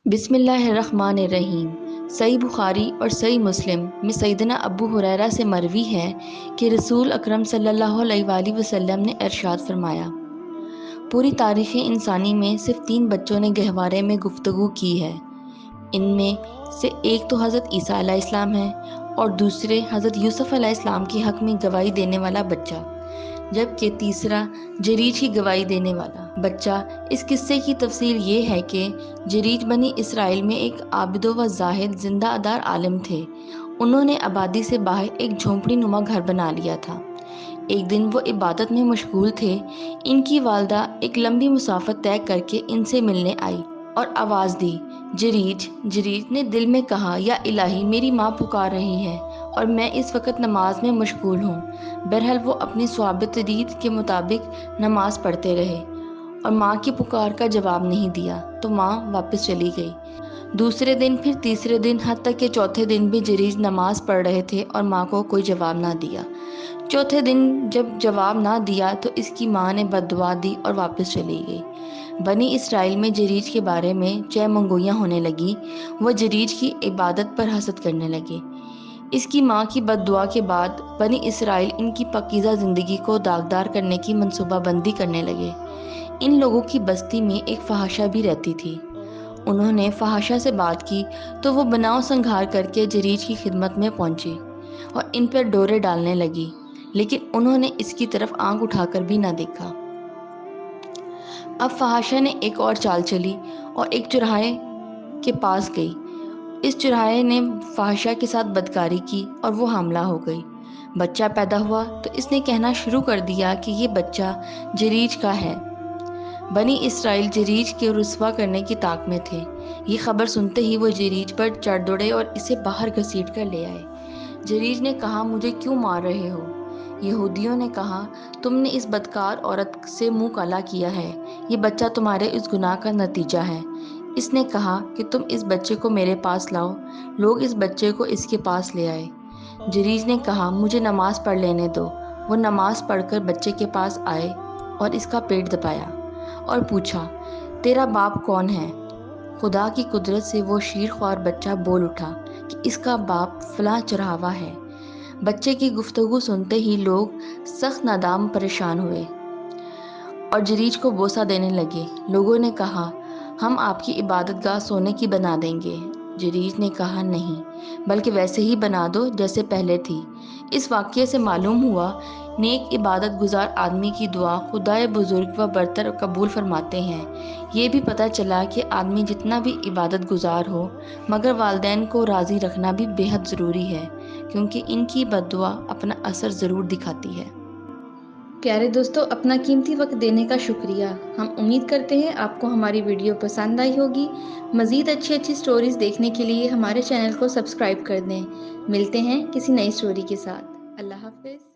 بسم اللہ الرحمن الرحیم۔ صحیح بخاری اور صحیح مسلم میں سیدنا ابو ہریرہ سے مروی ہے کہ رسول اکرم صلی اللہ علیہ وآلہ وسلم نے ارشاد فرمایا، پوری تاریخ انسانی میں صرف 3 بچوں نے گہوارے میں گفتگو کی ہے۔ ان میں سے ایک تو حضرت عیسیٰ علیہ السلام ہے اور دوسرے حضرت یوسف علیہ السلام کے حق میں گواہی دینے والا بچہ، جبکہ تیسرا جریج کی گواہی دینے والا بچہ۔ اس قصے کی تفصیل یہ ہے کہ جریج بنی اسرائیل میں ایک عابد و زاہد زندہ دار عالم تھے۔ انہوں نے آبادی سے باہر ایک جھونپڑی نما گھر بنا لیا تھا۔ ایک دن وہ عبادت میں مشغول تھے، ان کی والدہ ایک لمبی مسافت طے کر کے ان سے ملنے آئی اور آواز دی، جریج۔ جریج نے دل میں کہا، یا الہی، میری ماں پکار رہی ہے اور میں اس وقت نماز میں مشغول ہوں۔ بہرحال وہ اپنی ثابت ریت کے مطابق نماز پڑھتے رہے اور ماں کی پکار کا جواب نہیں دیا تو ماں واپس چلی گئی۔ دوسرے دن، پھر تیسرے دن، حتیٰ کہ چوتھے دن بھی جریج نماز پڑھ رہے تھے اور ماں کو کوئی جواب نہ دیا۔ چوتھے دن جب جواب نہ دیا تو اس کی ماں نے بد دعا دی اور واپس چلی گئی۔ بنی اسرائیل میں جریج کے بارے میں چہ منگویاں ہونے لگی۔ وہ جریج کی عبادت پر حسد کرنے لگے۔ اس کی ماں کی بد دعا کے بعد بنی اسرائیل ان کی پاکیزہ زندگی کو داغدار کرنے کی منصوبہ بندی کرنے لگے۔ ان لوگوں کی بستی میں ایک فحاشہ بھی رہتی تھی۔ انہوں نے فحاشہ سے بات کی تو وہ بناؤ سنگھار کر کے جریج کی خدمت میں پہنچی اور ان پر ڈورے ڈالنے لگی، لیکن انہوں نے اس کی طرف آنکھ اٹھا کر بھی نہ دیکھا۔ اب فحاشہ نے ایک اور چال چلی اور ایک چرواہے کے پاس گئی۔ اس چرواہے نے فحاشہ کے ساتھ بدکاری کی اور وہ حاملہ ہو گئی۔ بچہ پیدا ہوا تو اس نے کہنا شروع کر دیا کہ یہ بچہ جریج کا ہے۔ بنی اسرائیل جریج کے رسوا کرنے کی طاق میں تھے۔ یہ خبر سنتے ہی وہ جریج پر چڑھ دوڑے اور اسے باہر گھسیٹ کر لے آئے۔ جریج نے کہا، مجھے کیوں مار رہے ہو؟ یہودیوں نے کہا، تم نے اس بدکار عورت سے منہ کالا کیا ہے، یہ بچہ تمہارے اس گناہ کا نتیجہ ہے۔ اس نے کہا کہ تم اس بچے کو میرے پاس لاؤ۔ لوگ اس بچے کو اس کے پاس لے آئے۔ جریج نے کہا، مجھے نماز پڑھ لینے دو۔ وہ نماز پڑھ کر بچے کے پاس آئے اور اس کا پیٹ دبایا اور پوچھا، تیرا باپ کون ہے؟ خدا کی قدرت سے وہ شیرخوار بچہ بول اٹھا کہ اس کا باپ فلاں چرواہا ہے۔ بچے کی گفتگو سنتے ہی لوگ سخت نادام پریشان ہوئے اور جریج کو بوسہ دینے لگے۔ لوگوں نے کہا، ہم آپ کی عبادت گاہ سونے کی بنا دیں گے۔ جریج نے کہا، نہیں، بلکہ ویسے ہی بنا دو جیسے پہلے تھی۔ اس واقعے سے معلوم ہوا، نیک عبادت گزار آدمی کی دعا خدائے بزرگ و برتر قبول فرماتے ہیں۔ یہ بھی پتہ چلا کہ آدمی جتنا بھی عبادت گزار ہو، مگر والدین کو راضی رکھنا بھی بے حد ضروری ہے، کیونکہ ان کی بد دعا اپنا اثر ضرور دکھاتی ہے۔ پیارے دوستو، اپنا قیمتی وقت دینے کا شکریہ۔ ہم امید کرتے ہیں آپ کو ہماری ویڈیو پسند آئی ہوگی۔ مزید اچھی سٹوریز دیکھنے کے لیے ہمارے چینل کو سبسکرائب کر دیں۔ ملتے ہیں کسی نئی سٹوری کے ساتھ۔ اللہ حافظ۔